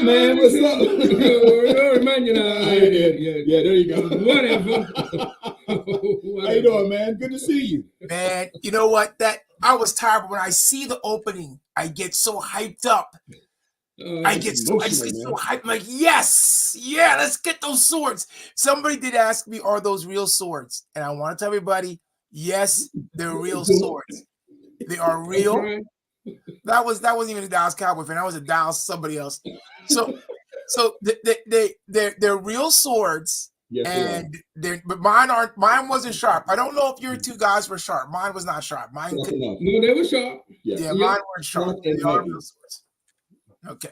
man? What's up? Yeah, there you go. Whatever. How you doing, man? Good to see you. Man, you know what? I was tired, but when I see the opening, I get so hyped up. I get so hyped. I'm like, yes, yeah, let's get those swords. Somebody did ask me, are those real swords? And I want to tell everybody, yes, they're real swords. They are real. Right. That wasn't even a Dallas Cowboy fan. That was a Dallas somebody else. So they're real swords. Yes, but mine wasn't sharp. I don't know if your two guys were sharp. Mine was not sharp. No, they were sharp. Yeah, mine weren't sharp. They are real swords. Okay.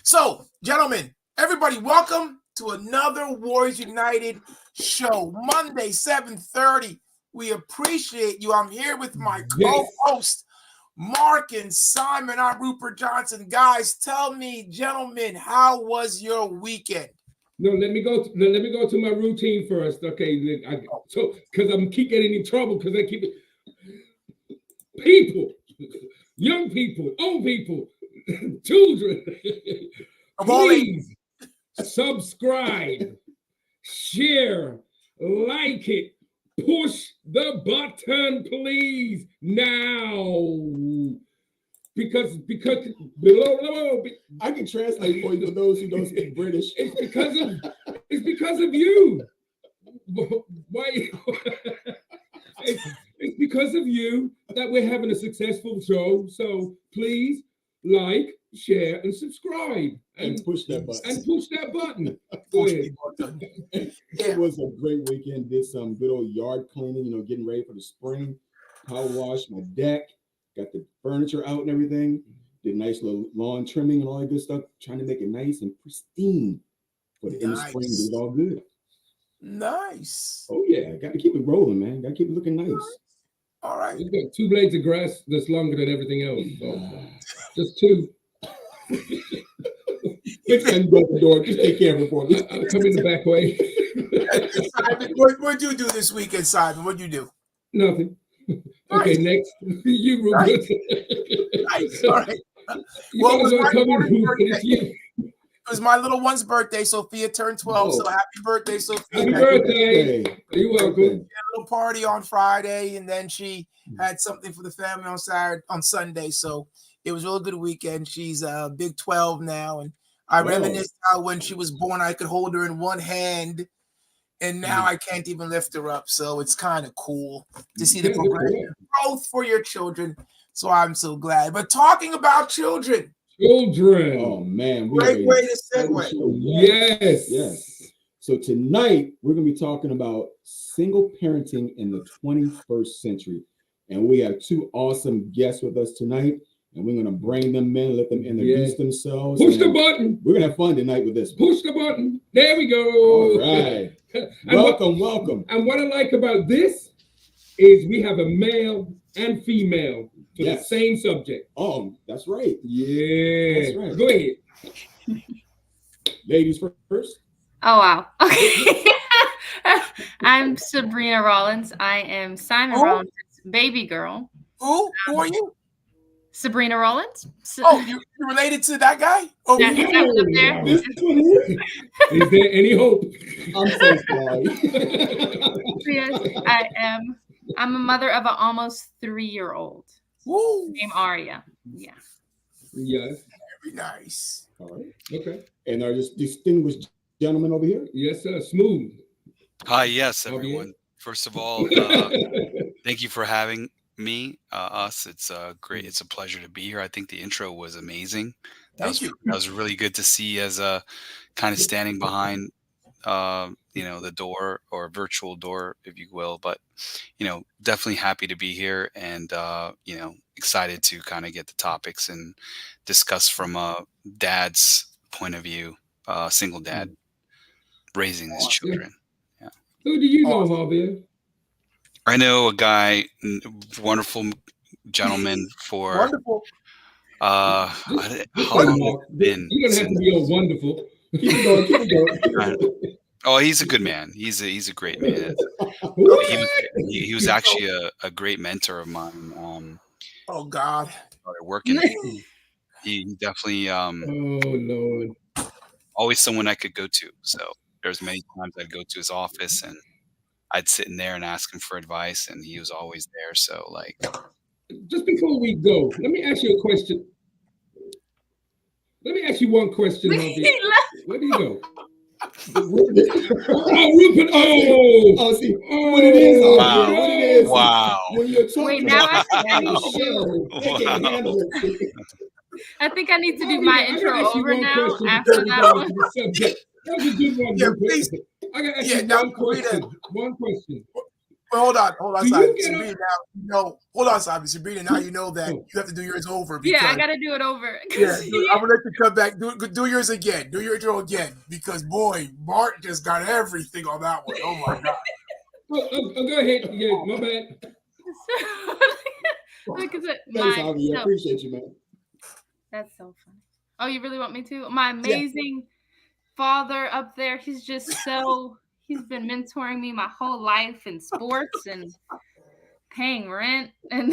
So, gentlemen, everybody, welcome to another Warriors United show. Monday, 7:30. We appreciate you. I'm here with my co-host, Mark and Simon. I'm Rupert Johnson. Guys, tell me, gentlemen, how was your weekend? No, let me go to my routine first. Okay, because I'm keep getting in trouble because I keep people, young people, old people, children. Please subscribe, share, like it, push the button, please now. Because below, I can translate for you for those who don't speak British. It's because of you. Why? It's because of you that we're having a successful show. So please like, share, and subscribe, and push that button. Go ahead. It was a great weekend. Did some good old yard cleaning. Getting ready for the spring. Power wash my deck. Got the furniture out and everything. Did nice little lawn trimming and all that good stuff. Trying to make it nice and pristine for the end of spring. Did it all good. Nice. Oh yeah, got to keep it rolling, man. Got to keep it looking nice. All right. We've got 2 blades of grass that's longer than everything else. So just 2. Next time you go out the door, just take care of it for me. I'll come in the back way. Simon, what'd you do this weekend, Simon? What'd you do? Nothing. Okay, next. You, Rupert. Nice. All right. Well, it was my little one's birthday. Sophia turned 12, so happy birthday, Sophia. Happy birthday. You're welcome. We had a little party on Friday, and then she had something for the family on Sunday. So it was a real good weekend. She's big 12 now, and I reminisced how when she was born, I could hold her in one hand, and now I can't even lift her up. So it's kind of cool to see the growth for your children. So I'm so glad. But talking about children. Oh, man. Great way to segue. Yes. So tonight, we're going to be talking about single parenting in the 21st century. And we have 2 awesome guests with us tonight. And we're going to bring them in, let them introduce themselves. Push the button. We're going to have fun tonight with this. Push the button. There we go. All right. Welcome. And what I like about this is we have a male and female for the same subject. Oh, that's right. Yeah. That's right. Go ahead. Ladies first. Oh, wow. Okay. I'm Sabrina Rollins. I am Simon Rollins' baby girl. Who are you? Sabrina Rollins. You related to that guy? Oh, that was up there. Is there any hope? I'm so sorry. Yes, I'm a mother of an almost 3-year-old. Woo. Named Aria. Yeah. Yes. Very nice. All right. Okay. And our distinguished gentleman over here? Yes, sir. Smooth. Hi, yes, everyone. First of all, thank you for having me, us. It's great. It's a pleasure to be here. I think the intro was amazing. That was really good to see as a kind of standing behind, the door or virtual door, if you will. But, definitely happy to be here and, excited to kind of get the topics and discuss from a dad's point of view, single dad raising his children. Yeah. Who do you know, Javier? I know a guy, wonderful gentleman for wonderful. How long has it been? You don't have to be all wonderful. Keep going. Oh, he's a good man. He's a great man. He was actually a great mentor of mine. Oh God. Started working. He definitely oh Lord. always someone I could go to. So there's many times I'd go to his office and I'd sit in there and ask him for advice, and he was always there. So like, Just before we go, let me ask you a question. Let me ask you one question, Harvey. Where do you go? Rupert. Oh, see what it is. Wow. What it is. Wow. When you're talking Wait, now about I think I on the need to do. show, they can handle it. I think I need to do Harvey, my I gotta intro ask you over one now question after before we that go one. into the subject. That was a good one, Yeah, Rupert. please. I gotta ask Yeah, you now, one question. Sabrina. One question. Well, hold on, Do you Simon. get Sabrina, now you know. Hold on, Simon. Sabrina, now you know that Oh. you have to do yours over Yeah, because I gotta do it over. yeah, I'm gonna let you come back. Do yours again. Do your intro again because boy, Mark just got everything on that one. Oh my god. Go ahead. Yeah, my bad. Look at it. Thanks, Harvey. I appreciate you, man. That's so funny. Oh, you really want me to? My amazing father up there. He's just so. He's been mentoring me my whole life in sports and paying rent, and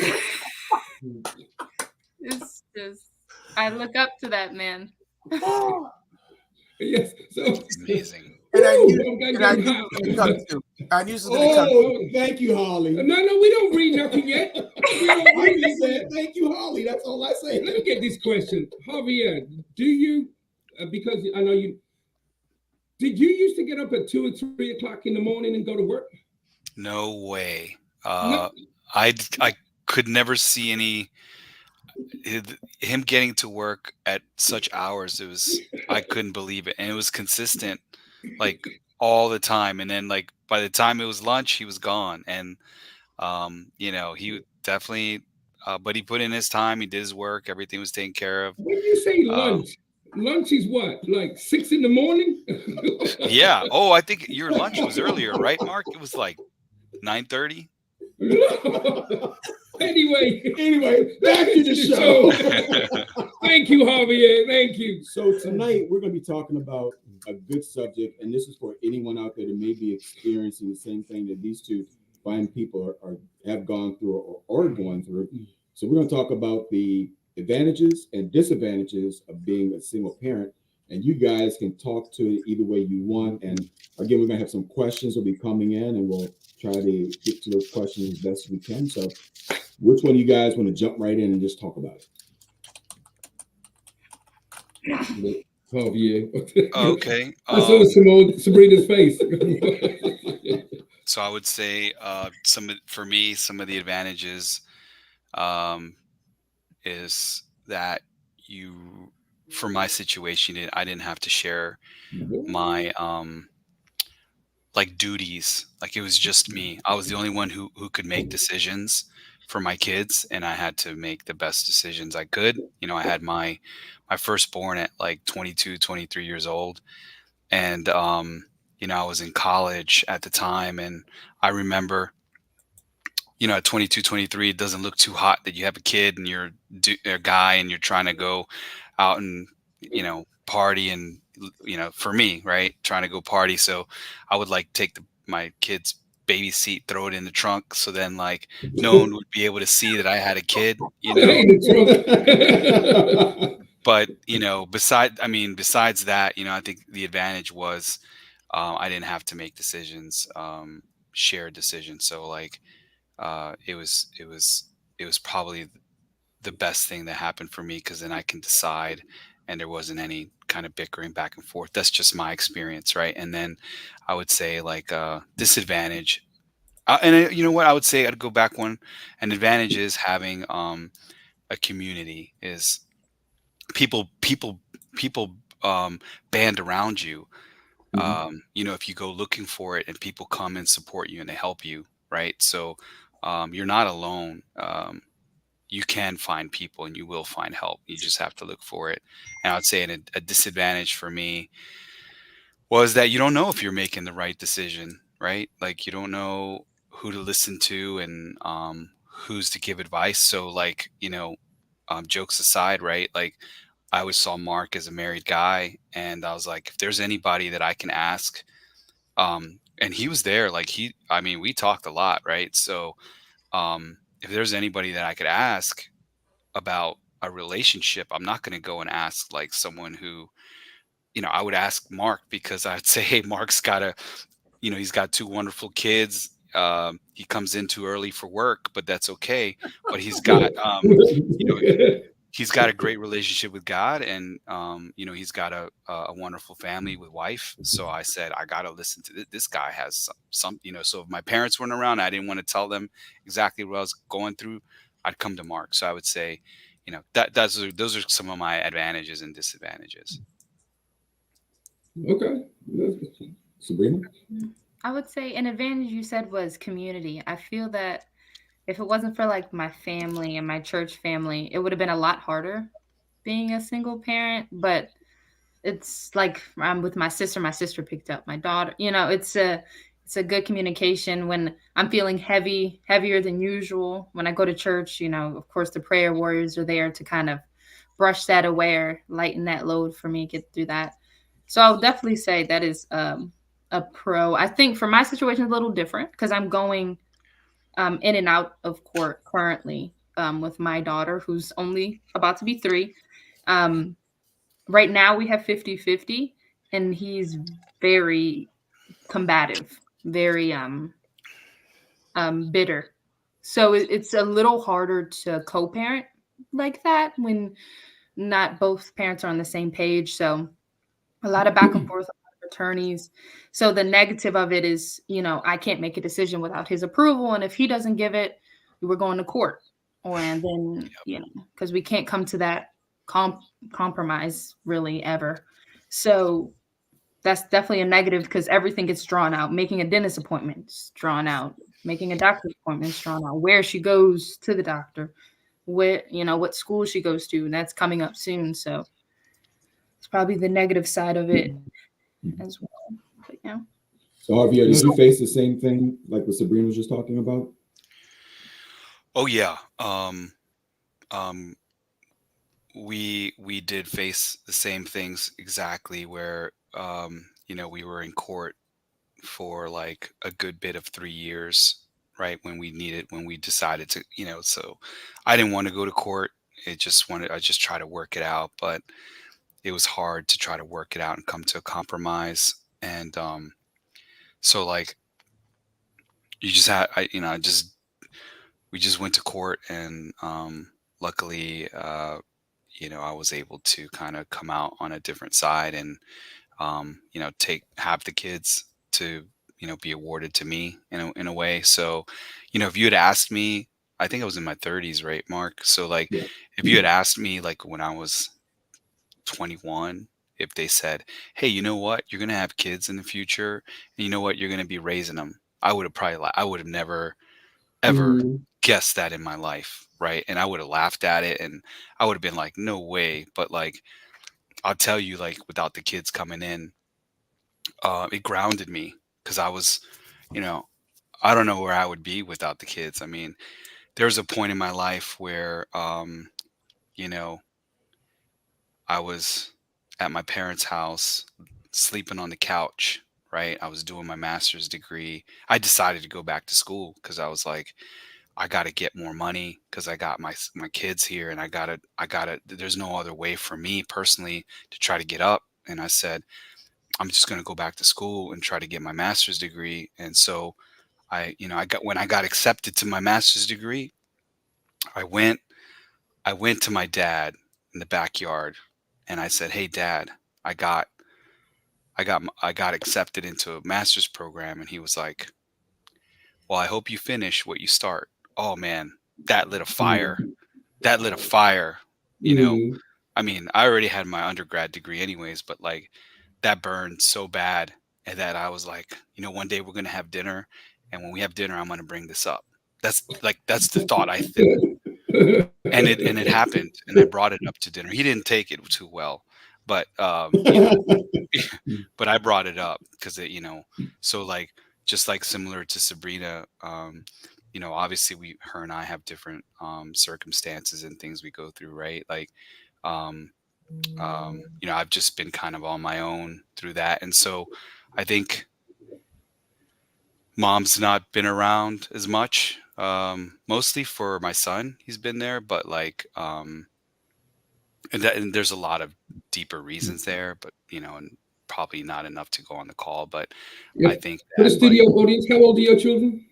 it's just. I look up to that man. Yes. So amazing. And I knew I'm you hot. was gonna come too. I knew you was gonna come. Oh, thank you, Holly. No, we don't read nothing yet. We don't I read just nothing said thank you, Holly. That's all I say. Let me get this question, Javier. Do you? Because I know you. Did you used to get up at 2 or 3 o'clock in the morning and go to work? No way. No. I could never see him getting to work at such hours. I couldn't believe it, and it was consistent, like all the time. And then like by the time it was lunch, he was gone, and he definitely. But he put in his time. He did his work. Everything was taken care of. When you say Uh, lunch, lunch is what? Like 6 in the morning? yeah. Oh, I think your lunch was earlier, right, Mark? It was like 9:30. Anyway, back to the show. Thank you, Javier. Thank you. So tonight we're going to be talking about a good subject, and this is for anyone out there that may be experiencing the same thing that these two fine people have gone through or are going through. So we're going to talk about the advantages and disadvantages of being a single parent, and you guys can talk to it either way you want. And again, we're going to have some questions will be coming in, and we'll try to get to those questions as best as we can. So which one of you guys want to jump right in and just talk about it? Javier. Okay. I saw Sabrina's face. So I would say some of the advantages is that for my situation, I didn't have to share my like duties. Like it was just me. I was the only one who could make decisions for my kids, and I had to make the best decisions I could. I had my firstborn at like 22, 23 years old, and I was in college at the time, and I remember at 22, 23, it doesn't look too hot that you have a kid and you're a guy and you're trying to go out and party. And for me, right, trying to go party, so I would like take my kid's baby seat, throw it in the trunk, so then like no one would be able to see that I had a kid. But besides that, I think the advantage was I didn't have to make decisions, shared decisions. So like it was probably the best thing that happened for me, because then I can decide and there wasn't any kind of bickering back and forth. That's just my experience, right? And then I would say like disadvantage, you know what, I would say I'd go back one. An advantage is having a community, is people band around you. If you go looking for it and people come and support you and they help you, right? So you're not alone. You can find people and you will find help. You just have to look for it. And I would say a disadvantage for me was that you don't know if you're making the right decision, right? Like you don't know who to listen to and who's to give advice. So like, jokes aside, right? Like I always saw Mark as a married guy, and I was like, if there's anybody that I can ask, and he was there, like we talked a lot, right? So if there's anybody that I could ask about a relationship, I'm not going to go and ask like someone who I would ask Mark because I'd say, hey, Mark's got a, he's got two wonderful kids. He comes in too early for work, but that's okay. But he's got a great relationship with God, and he's got a wonderful family with wife. So I said, I got to listen to this guy has some. So if my parents weren't around, I didn't want to tell them exactly what I was going through. I'd come to Mark. So I would say, those are some of my advantages and disadvantages. Okay. Sabrina? I would say an advantage you said was community. I feel that if it wasn't for like my family and my church family, it would have been a lot harder being a single parent. But it's like I'm with my sister. My sister picked up my daughter. It's a good communication when I'm feeling heavier than usual. When I go to church, of course the prayer warriors are there to kind of brush that away or lighten that load for me, get through that. So I'll definitely say that is a pro. I think for my situation, it's a little different because I'm going in and out of court currently with my daughter, who's only about to be 3. Right now, we have 50-50, and he's very combative, very bitter. So it's a little harder to co-parent like that when not both parents are on the same page. So a lot of back and forth, a lot of attorneys. So the negative of it is, I can't make a decision without his approval. And if he doesn't give it, we're going to court. And then, because we can't come to that compromise really ever. So that's definitely a negative because everything gets drawn out. Making a dentist appointment is drawn out. Making a doctor's appointment is drawn out. Where she goes to the doctor, what school she goes to, and that's coming up soon. So it's probably the negative side of it as well. But yeah. So Javier, did you face the same thing like what Sabrina was just talking about? Oh yeah. We did face the same things exactly where we were in court for like a good bit of 3 years, right? When we decided to, so I didn't want to go to court. I just try to work it out, but it was hard to try to work it out and come to a compromise. And so like you just had we just went to court, and luckily I was able to kind of come out on a different side and have the kids to be awarded to me in a way. So if you had asked me, I think I was in my 30s, right, Mark? So like Yeah. if you had asked me like when I was 21, if they said, hey, you know what, you're going to have kids in the future, and you know what, you're going to be raising them, I would have never ever Mhm. guessed that in my life, right? And I would have laughed at it, and I would have been like, no way. But like I'll tell you, like without the kids coming in, it grounded me because I was, I don't know where I would be without the kids. I mean, there was a point in my life where you know I was at my parents' house sleeping on the couch, right? I was doing my master's degree. I decided to go back to school because I was like, I got to get more money because I got my kids here, and I got to there's no other way for me personally to try to get up. And I said, I'm just going to go back to school and try to get my master's degree. And so when I got accepted to my master's degree, I went I went to my dad in the backyard, and I said, "Hey dad, I got I got accepted into a master's program." And he was like, "Well, I hope you finish what you start." Oh man, that lit a fire. Mhm. That lit a fire, you know. Mhm. I mean, I already had my undergrad degree anyways, but like that burned so bad, and that I was like, one day we're gonna have dinner, and when we have dinner, I'm gonna bring this up. That's the thought and it happened, and I brought it up to dinner. He didn't take it too well, but but I brought it up because so like just like similar to Sabrina, obviously her and I have different circumstances and things we go through, right? Like I've just been kind of on my own through that. And so I think mom's not been around as much, mostly for my son. He's been there, but like, and there's a lot of deeper reasons there, but and probably not enough to go on the call. But Yep. I think For the that, studio audience, how old are your children?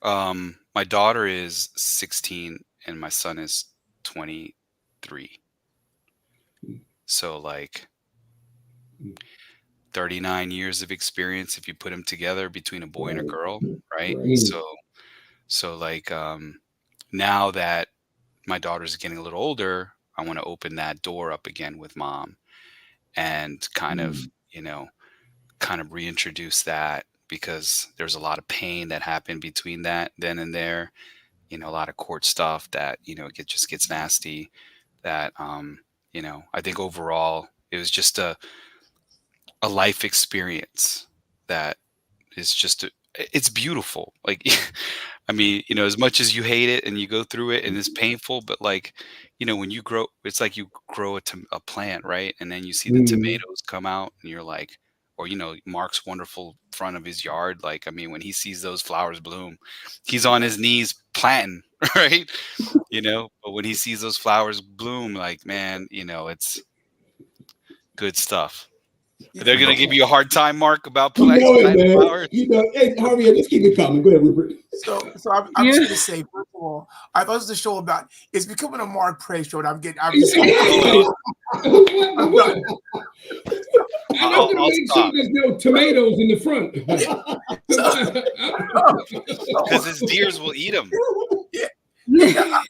my daughter is 16 and my son is 23. So like 39 years of experience if you put them together between a boy and a girl, right? Right. So like now that my daughter's getting a little older, I want to open that door up again with mom and kind of, reintroduce that, because there's a lot of pain that happened between that then and there, a lot of court stuff that, it just gets nasty, that I think overall it was just a life experience that is just it's beautiful. Like I mean, as much as you hate it and you go through it and it's painful, but like, when you grow, it's like you grow a plant, right? And then you see the tomatoes come out and you're like, or, Mark's wonderful front of his yard. Like, I mean, when he sees those flowers bloom, he's on his knees planting, right? But when he sees those flowers bloom, like, man, it's good stuff. They're going to give you a hard time, Mark, about planting flowers. Hey, Harvey, let's keep it coming. Go ahead, Rupert. So I'm just gonna say, first of all, I thought it was a show about, it's becoming a Mark Praise show, and I'm just I have to make sure there's no tomatoes in the front. Because his deers will eat them. Yeah.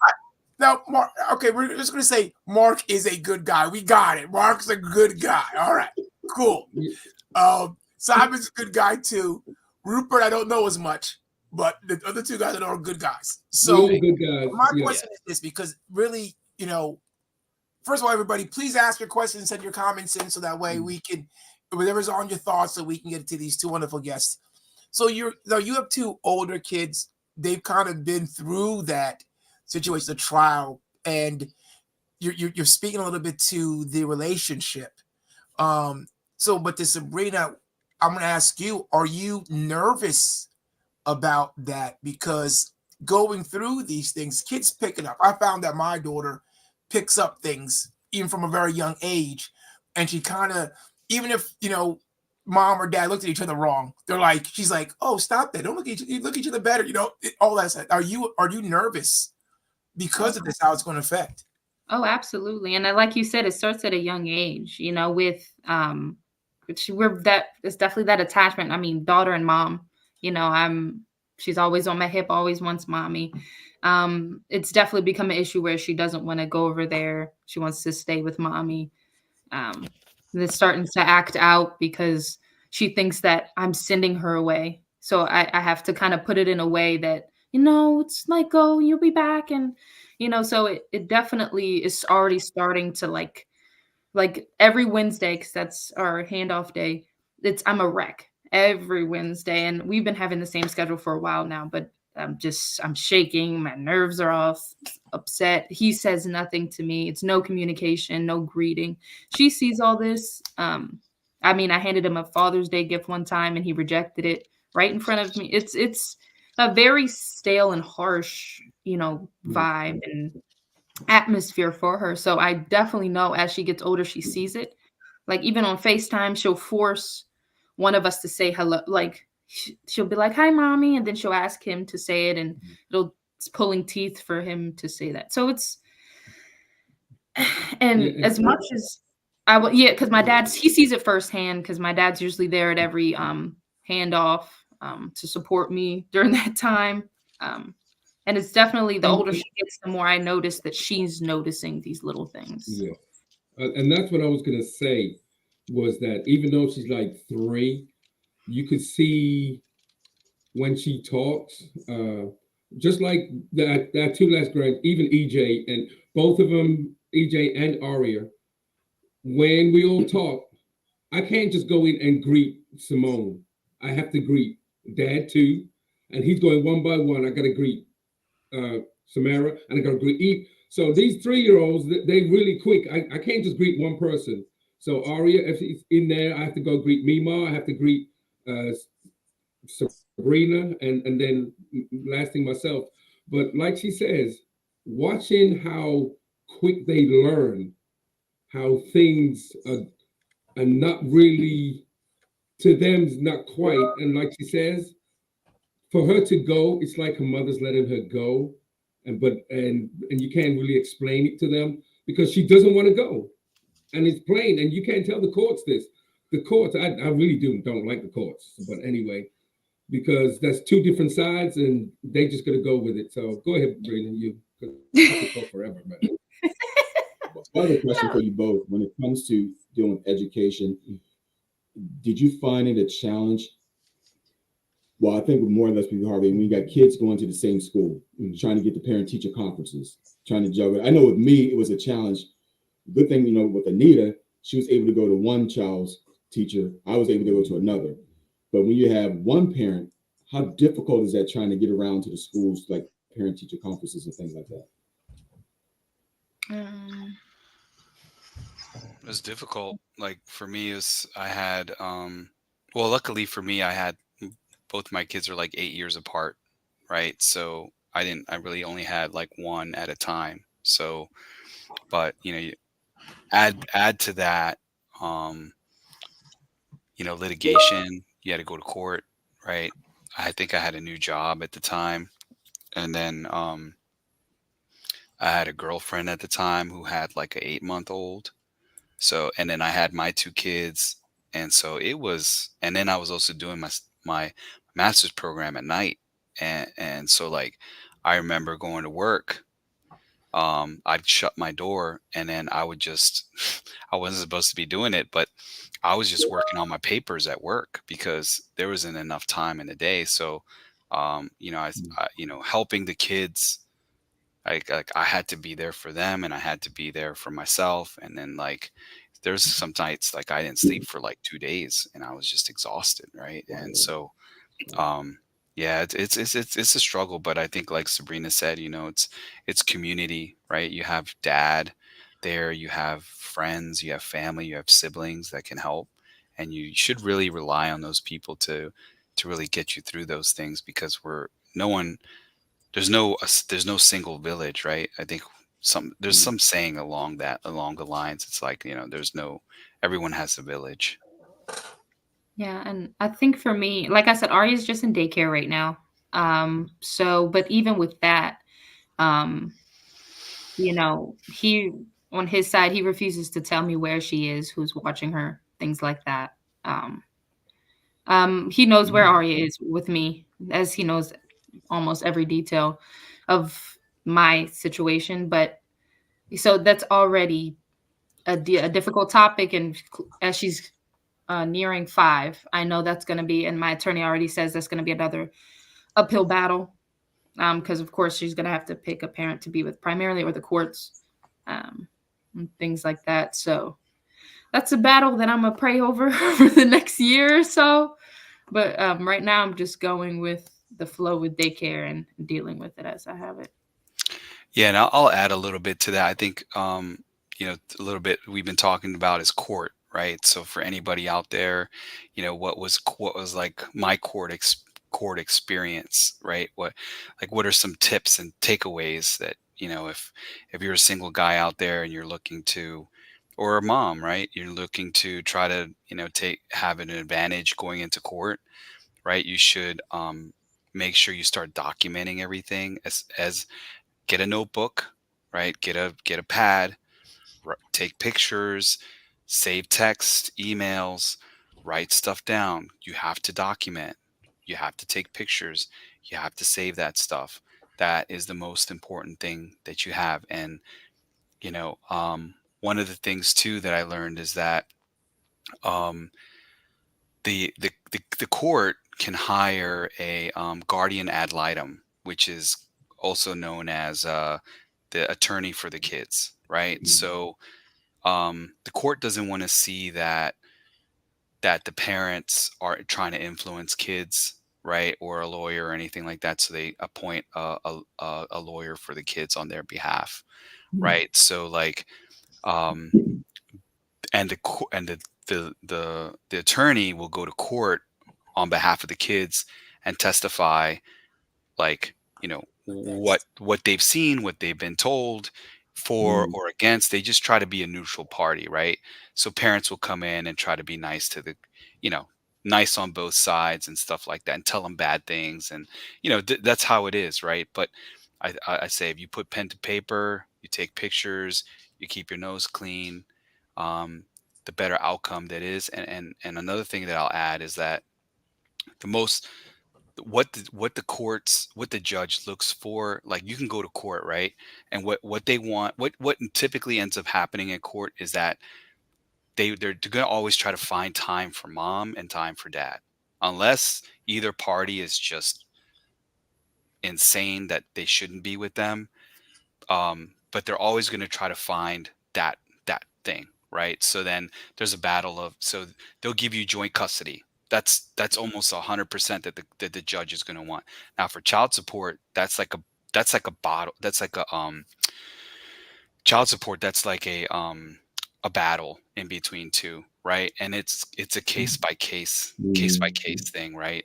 Now, Mark, okay, we're just going to say Mark is a good guy. We got it. Mark's a good guy. All right, cool. Simon's a good guy, too. Rupert, I don't know as much, but the other two guys are good guys. So good guys. My question is this, because really, first of all, everybody, please ask your questions, send your comments in, so that way we can, whatever's on your thoughts, so we can get to these two wonderful guests. So you have two older kids. They've kind of been through that situation, the trial, and you're speaking a little bit to the relationship. But to Sabrina, I'm going to ask you, are you nervous about that? Because going through these things, kids pick it up. I found that my daughter picks up things even from a very young age, and she kind of, even if mom or dad looked at each other wrong, she's like, oh, stop that, don't look at each other better, all that stuff. Are you nervous because of this, how it's going to affect? Oh, absolutely. And like you said, it starts at a young age, with it's definitely that attachment. I mean, daughter and mom, she's always on my hip, always wants mommy. It's definitely become an issue where she doesn't want to go over there. She wants to stay with mommy. It's starting to act out because she thinks that I'm sending her away. So I have to kind of put it in a way that, it's like, go, you'll be back. And, so it definitely is already starting to like every Wednesday, because that's our handoff day. I'm a wreck every Wednesday. And we've been having the same schedule for a while now, but I'm shaking. My nerves are all upset. He says nothing to me. It's no communication, no greeting. She sees all this. I handed him a Father's Day gift one time and he rejected it right in front of me. It's a very stale and harsh, vibe and atmosphere for her. So I definitely know as she gets older, she sees it. Like even on FaceTime, she'll force one of us to say hello. Like she'll be like, hi, mommy. And then she'll ask him to say it, and it's pulling teeth for him to say that. So as much as because my he sees it firsthand, because my dad's usually there at every handoff to support me during that time. And it's definitely, the older she gets, the more I notice that she's noticing these little things. Yeah. And that's what I was going to say, was that even though she's like 3, you could see when she talks, just like that 2 last grand, even EJ, and both of them, EJ and Aria, when we all talk, I can't just go in and greet Simone. I have to greet Dad too. And he's going one by one. I got to greet Samara, and I got to greet Eve. So these 3-year-olds, they really quick. I can't just greet one person. So Aria, if she's in there, I have to go greet Mima. I have to greet Sabrina, and then last thing myself. But like she says, watching how quick they learn how things are not really to them, not quite. And like she says, for her to go, it's like her mother's letting her go, and you can't really explain it to them because she doesn't want to go, and it's plain, and you can't tell the courts this. The courts, I really don't like the courts, but anyway, because that's two different sides, and they just gonna go with it. So go ahead, Brandon, you. 'Cause I could talk forever, man. I have a question for you both. When it comes to dealing with education, did you find it a challenge? Well, I think with more or less people, Harvey, when you got kids going to the same school, trying to get the parent-teacher conferences, trying to juggle. I know with me, it was a challenge. Good thing, with Anita, she was able to go to one child's teacher. I was able to go to another. But when you have one parent, how difficult is that trying to get around to the schools, like parent-teacher conferences and things like that? It was difficult. Like for me, I had well, luckily for me, I had both my kids are like 8 years apart, right? So I really only had like one at a time. So, but you add to that, um, litigation. You had to go to court, right? I think I had a new job at the time, and then I had a girlfriend at the time who had like a 8-month old. So, and then I had my two kids, and so it was, and then I was also doing my master's program at night, and so like I remember going to work. I'd shut my door, and then I would just, I wasn't supposed to be doing it, but I was just working on my papers at work because there wasn't enough time in the day. So, helping the kids, like I had to be there for them, and I had to be there for myself. And then like there's some nights like I didn't sleep for like 2 days, and I was just exhausted, right? And so um yeah, it's a struggle, but I think like Sabrina said, it's community, right? You have dad there, you have friends, you have family, you have siblings that can help, and you should really rely on those people to really get you through those things, because we're no one there's no single village, right? I think there's some saying along the lines. It's like, there's no everyone has a village. Yeah, and I think for me, like I said, Arya's just in daycare right now. So but even with that, um, he on his side, he refuses to tell me where she is, who's watching her, things like that. Um, he knows where Arya is with me, as he knows almost every detail of my situation. But so that's already a difficult topic, and as she's nearing 5, I know that's going to be, and my attorney already says that's going to be another uphill battle, because of course she's going to have to pick a parent to be with primarily, or the courts, and things like that. So that's a battle that I'm gonna pray over for the next year or so. But right now, I'm just going with the flow with daycare and dealing with it as I have it. Yeah, and I'll add a little bit to that. I think, a little bit we've been talking about is court, right? So for anybody out there, what was like my court experience, right? What are some tips and takeaways that, if you're a single guy out there and you're looking to, or a mom, right? You're looking to try to, have an advantage going into court, right? You should make sure you start documenting everything as get a notebook, right? Get a pad, take pictures, save text, emails, write stuff down. You have to document. You have to take pictures. You have to save that stuff. That is the most important thing that you have. And one of the things too that I learned is that um, the court can hire a guardian ad litem, which is also known as the attorney for the kids, right? So the court doesn't want to see that the parents are trying to influence kids, right, or a lawyer or anything like that. So they appoint a lawyer for the kids on their behalf, right? So like, um, and the attorney will go to court on behalf of the kids and testify, like, what they've seen, what they've been told, for or against. They just try to be a neutral party, right? So parents will come in and try to be nice to the, you know, nice on both sides and stuff like that, and tell them bad things, and that's how it is, right? But I say, if you put pen to paper, you take pictures, you keep your nose clean, um, the better outcome that is. And another thing that I'll add is that the most what the judge looks for, like, you can go to court, right? And what they want, what typically ends up happening in court is that they're going to always try to find time for mom and time for dad, unless either party is just insane that they shouldn't be with them. But they're always going to try to find that thing, right? So then there's a battle of, so they'll give you joint custody. That's almost 100% that the judge is going to want. Now for child support, that's like a child support, that's like a battle in between two, right? And it's a case by case thing, right?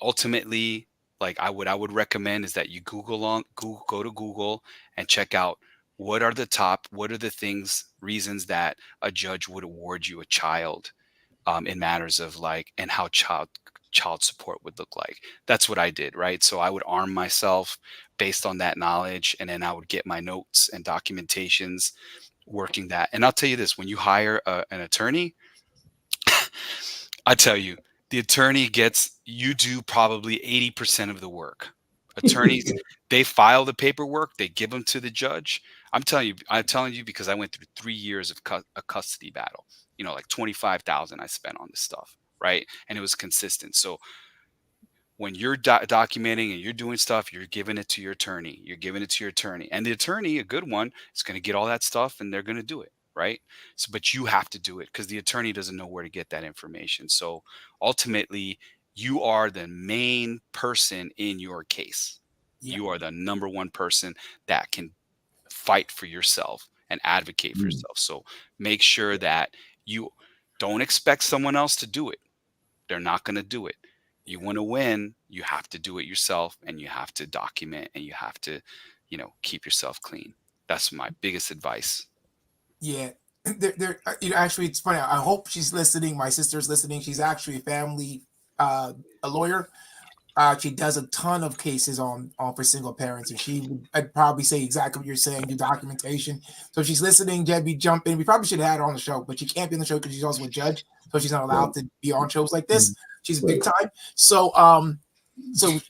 Ultimately, like, I would recommend is that you go to Google and check out what are the reasons that a judge would award you a child, in matters of, like, and how child support would look like. That's what I did, right? So I would arm myself based on that knowledge, and then I would get my notes and documentations, working that. And I'll tell you this: when you hire an attorney, I tell you, the attorney gets, you do probably 80% of the work. Attorneys, they file the paperwork, they give them to the judge. I'm telling you because I went through 3 years of a custody battle. Like 25,000 I spent on this stuff, right? And it was consistent. So when you're documenting and you're doing stuff, you're giving it to your attorney. You're giving it to your attorney, and the attorney, a good one, is going to get all that stuff, and they're going to do it, right? So, but you have to do it because the attorney doesn't know where to get that information. So ultimately, you are the main person in your case. Yeah. You are the number one person that can fight for yourself and advocate for yourself. So make sure that you don't expect someone else to do it. They're not going to do it. You want to win, you have to do it yourself, and you have to document, and you have to, keep yourself clean. That's my biggest advice. Yeah. Actually, it's funny. I hope she's listening. My sister's listening. She's actually a lawyer. She does a ton of cases on for single parents, and I'd probably say exactly what you're saying, do documentation. So if she's listening, Debbie, jump in. We probably should have had her on the show, but she can't be on the show because she's also a judge, so she's not allowed to be on shows like this. She's big time. So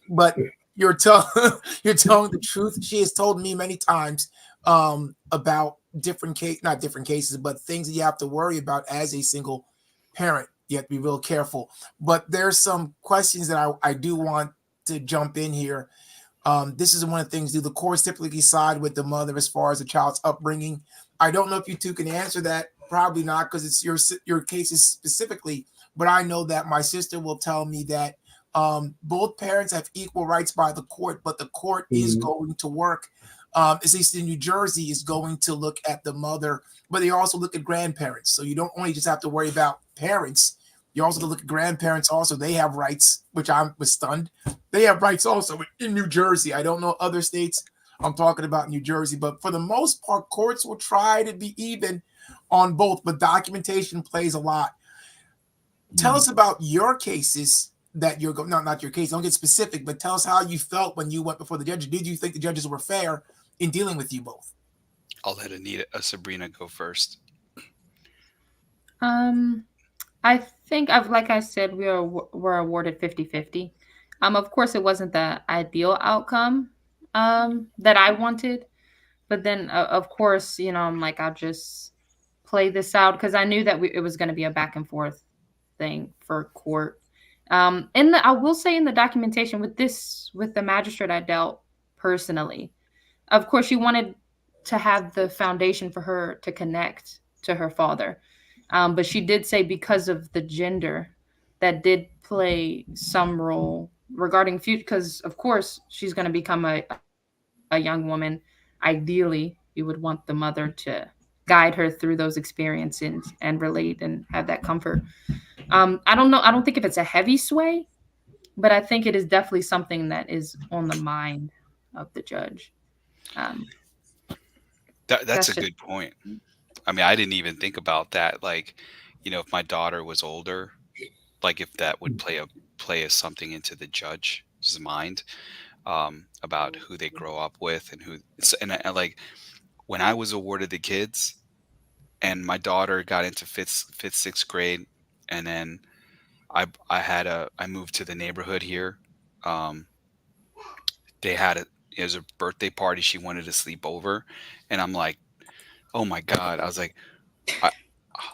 but you're telling the truth. She has told me many times about not different cases, but things that you have to worry about as a single parent. You have to be real careful. But there's some questions that I do want to jump in here. This is one of the things: do the courts typically side with the mother as far as the child's upbringing? I don't know if you two can answer that. Probably not, because it's your cases specifically. But I know that my sister will tell me that both parents have equal rights by the court, but the court is going to work. At least in New Jersey, is going to look at the mother, but they also look at grandparents. So you don't only just have to worry about parents. You also have to look at grandparents also. They have rights, which I was stunned. They have rights also in New Jersey. I don't know other states. I'm talking about New Jersey. But for the most part, courts will try to be even on both, but documentation plays a lot. Tell us about your cases that you're going, not your case, don't get specific, but tell us how you felt when you went before the judge. Did you think the judges were fair in dealing with you both? I'll let Sabrina go first. I think like I said, were awarded 50-50. Of course it wasn't the ideal outcome that I wanted, but then of course, I'm like, I'll just play this out, because I knew that it was going to be a back and forth thing for court. I will say, in the documentation with the magistrate I dealt personally, of course, she wanted to have the foundation for her to connect to her father. But she did say, because of the gender, that did play some role regarding future, because of course she's going to become a young woman. Ideally, you would want the mother to guide her through those experiences and relate and have that comfort. I don't know. I don't think if it's a heavy sway, but I think it is definitely something that is on the mind of the judge. Um, That's a just good point. I mean, I didn't even think about that. Like, if my daughter was older, like if that would play as something into the judge's mind, about who they grow up with and who. And like when I was awarded the kids, and my daughter got into fifth, sixth grade, and then I moved to the neighborhood here. Um, they had it was a birthday party. She wanted to sleep over, and I'm like, oh my god! I was like, I,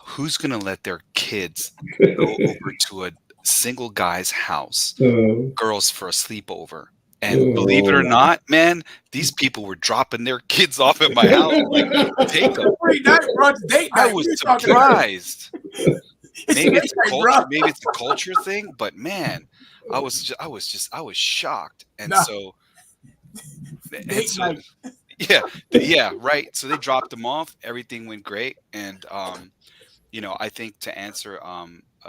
who's gonna let their kids go over to a single guy's house, Uh, girls for a sleepover? And believe it or oh. not, man, these people were dropping their kids off at my house. Like, take them. Date night. Date I night. was What are you talking about? surprised. It's Maybe date it's a night, culture. bro. Maybe it's a culture thing. But man, I was shocked. And Nah, so, and date so, night. yeah, right. So they dropped them off. Everything went great. And I think to answer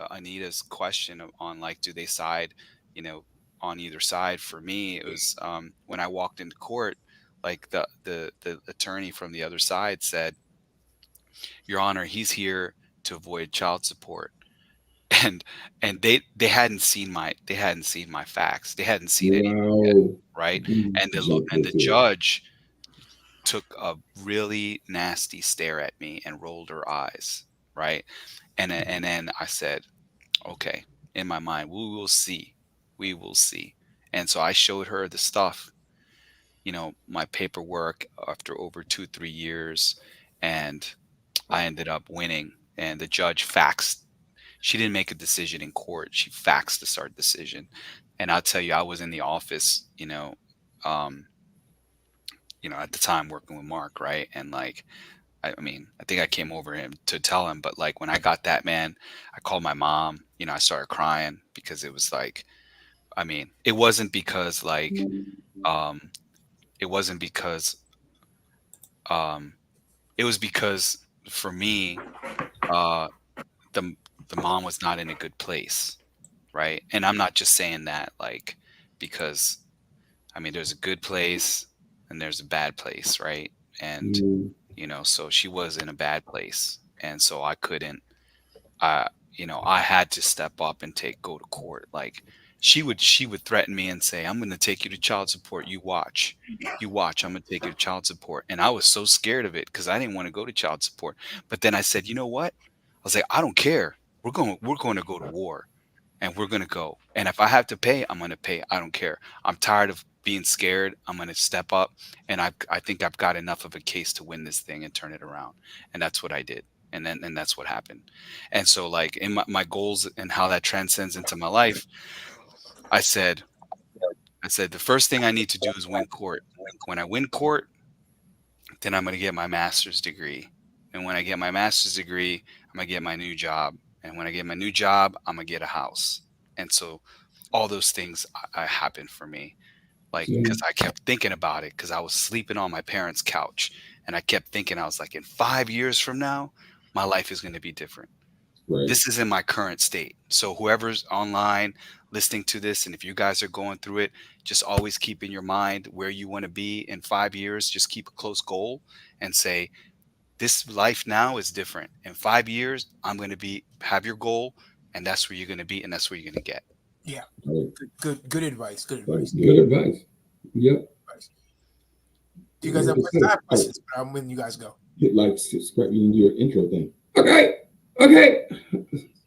Anita's question on like, do they side, you know, on either side? For me, it was when I walked into court, like the attorney from the other side said, "Your Honor, he's here to avoid child support." And they hadn't seen my facts. They hadn't seen anything yet, Wow. right? And the Judge. judge took a really nasty stare at me and rolled her eyes, right? And then I said, okay, in my mind, we will see. We will see. And so I showed her the stuff, my paperwork after over 2, 3 years, and I ended up winning. And the judge faxed. She didn't make a decision in court. She faxed the start decision. And I'll tell you, I was in the office, um, at the time working with Mark, right? And like, I mean, I think I came over him to tell him, but like when I got that, man, I called my mom. I started crying because it was like, I mean, it wasn't because like, um, it wasn't because, um, it was because for me, uh, the the mom was not in a good place, right? And I'm not just saying that like because I mean, there's a good place and there's a bad place, right? And Mm, so she was in a bad place, and so I couldn't. I had to step up and go to court. Like she would threaten me and say, "I'm going to take you to child support. You watch. I'm going to take you to child support." And I was so scared of it because I didn't want to go to child support. But then I said, you know what? I was like, I don't care. We're going to go to war, and we're going to go. And if I have to pay, I'm going to pay. I don't care. I'm tired of being scared. I'm going to step up, and I think I've got enough of a case to win this thing and turn it around. And that's what I did. And that's what happened. And so like in my goals and how that transcends into my life, I said, the first thing I need to do is win court. When I win court, then I'm going to get my master's degree. And when I get my master's degree, I'm going to get my new job. And when I get my new job, I'm going to get a house. And so all those things happened for me. Like, so, because I kept thinking about it because I was sleeping on my parents' couch. And I kept thinking, I was like, in 5 years from now, my life is going to be different. right. This is in my current state. So whoever's online listening to this, and if you guys are going through it, just always keep in your mind where you want to be in 5 years. Just keep a close goal and say, this life now is different. In 5 years, I'm going to have your goal, and that's where you're going to be, and that's where you're going to get. Yeah. Right. Good advice. Good Right. advice. Good advice. Yep. Do you guys have questions? I'm letting you guys go. Hit like, subscribe in your intro thing. Okay.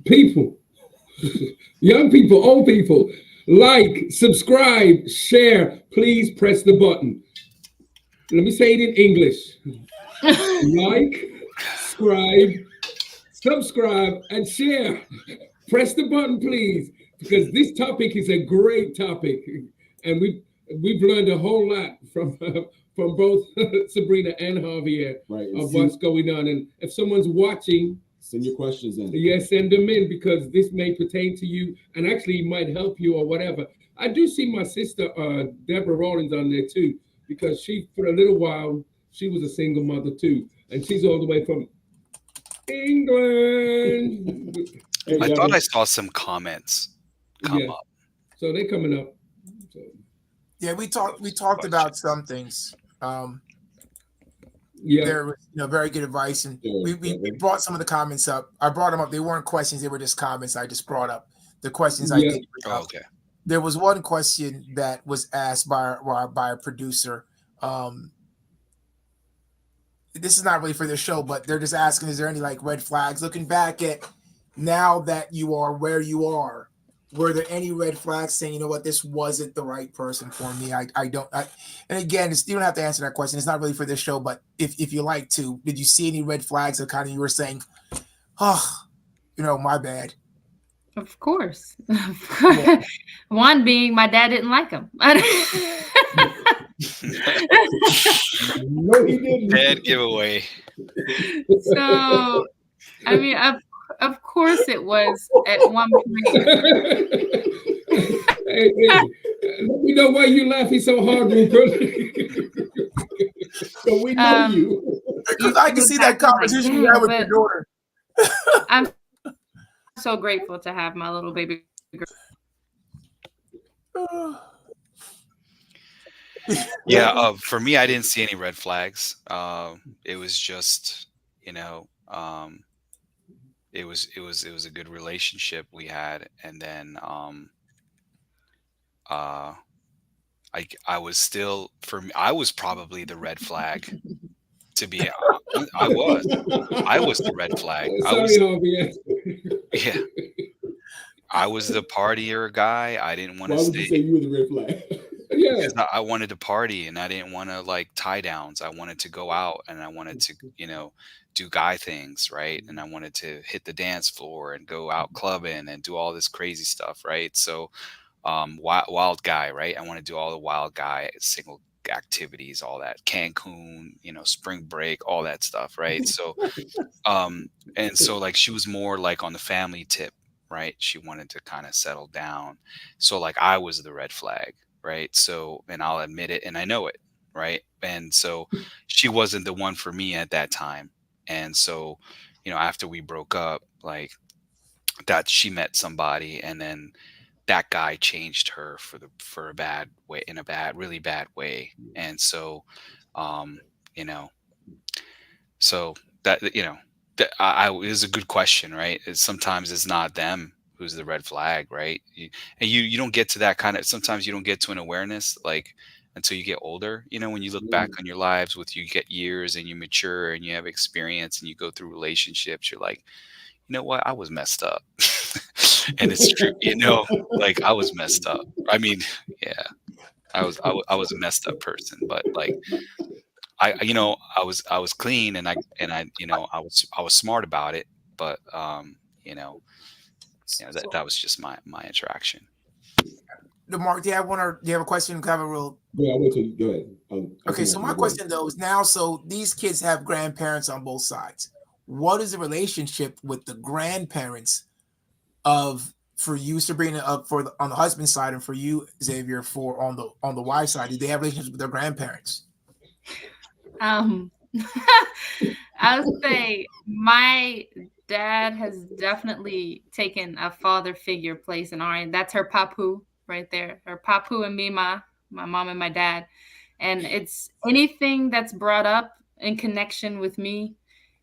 People, young people, old people, like, subscribe, share. Please press the button. Let me say it in English. Like, subscribe, and share. Press the button, please, because this topic is a great topic, and we've learned a whole lot from both Sabrina and Javier Right. of what's going on. And if someone's watching, send your questions in. yeah, send them in because this may pertain to you and actually might help you or whatever. I do see my sister Deborah Rawlings on there too, because she for a little while she was a single mother too, and she's all the way from England. Hey, I Deborah. thought I saw some comments come up. So they're coming up. So. Yeah, we talked about some things. there was very good advice, and we brought some of the comments up. I brought them up. They weren't questions; they were just comments. I just brought up the questions I did bring up. Okay. There was one question that was asked by a producer. This is not really for the show, but they're just asking, is there any like red flags? Looking back at now that you are where you are, were there any red flags saying, you know what, this wasn't the right person for me? And again, you don't have to answer that question. It's not really for this show, but if you like to, did you see any red flags that kind of you were saying, oh, my bad? Of course. One being my dad didn't like him. No, he didn't. Bad giveaway. So, I mean, of course it was at one point. Let me know why you laughing so hard, Rupert. So we know you. Because I can see that conversation you have with your daughter. I'm so grateful to have my little baby girl. Yeah, for me, I didn't see any red flags. It was just, it was a good relationship we had, and then I was still, for me, I was probably the red flag. To be honest, I was the red flag. Yeah. I was the partier guy. I didn't want to stay. Why would you say you were the red flag? Because I wanted to party, and I didn't want to like tie downs. I wanted to go out, and I wanted to, do guy things, right? And I wanted to hit the dance floor and go out clubbing and do all this crazy stuff, right? So, wild guy, right? I want to do all the wild guy single activities, all that, Cancun, spring break, all that stuff, right? So, and so like she was more like on the family tip, right? She wanted to kind of settle down. So like I was the red flag, right? So, and I'll admit it, and I know it, right? And so she wasn't the one for me at that time. And so, after we broke up, like that, she met somebody, and then that guy changed her for a bad way, in a really bad way. And so, so that, that it is a good question, right? Sometimes it's not them who's the red flag, right? And you don't get to that kind of, sometimes you don't get to an awareness like until you get older. When you look back on your lives, you get years and you mature and you have experience and you go through relationships, you're like, you know what, I was messed up. And it's true, like I was messed up. I mean, yeah, I was a messed up person, but like I was clean, and I was smart about it, but that was just my interaction. Mark, do you have a question? Have a real. Yeah, I want to go ahead. Okay, so my question though is now, so these kids have grandparents on both sides. What is the relationship with the grandparents for you, Sabrina, on the husband's side, and for you, Xavier, for on the wife side? Do they have relationships with their grandparents? I would say my dad has definitely taken a father figure place in our, that's her papu right there. Her papu and me, my mom and my dad. And it's anything that's brought up in connection with me.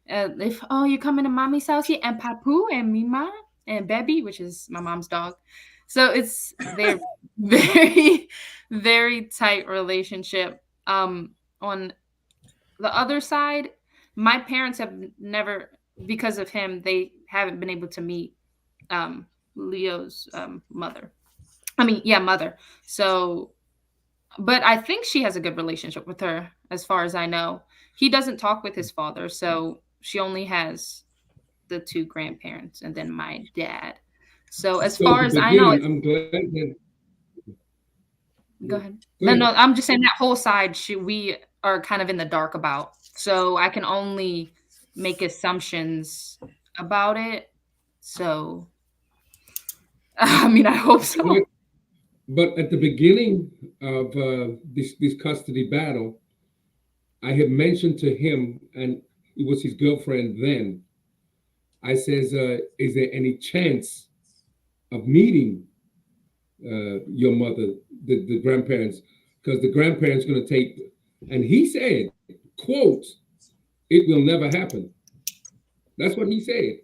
If you coming to mommy's house here, and papu and Mima and Baby, which is my mom's dog. So they're very, very tight relationship. On the other side, my parents have never, because of him, they haven't been able to meet Leo's mother. Mother. So, but I think she has a good relationship with her, as far as I know. He doesn't talk with his father, so she only has the two grandparents and then my dad. So as far as I know, I'm glad that. Go ahead. No, I'm just saying that whole side we are kind of in the dark about. So I can only make assumptions about it. So, I mean, I hope so. But at the beginning of this custody battle, I had mentioned to him, and it was his girlfriend then. I says, "Is there any chance of meeting your mother, the grandparents? Because the grandparents going to take." And he said, "Quote, It will never happen. That's what he said.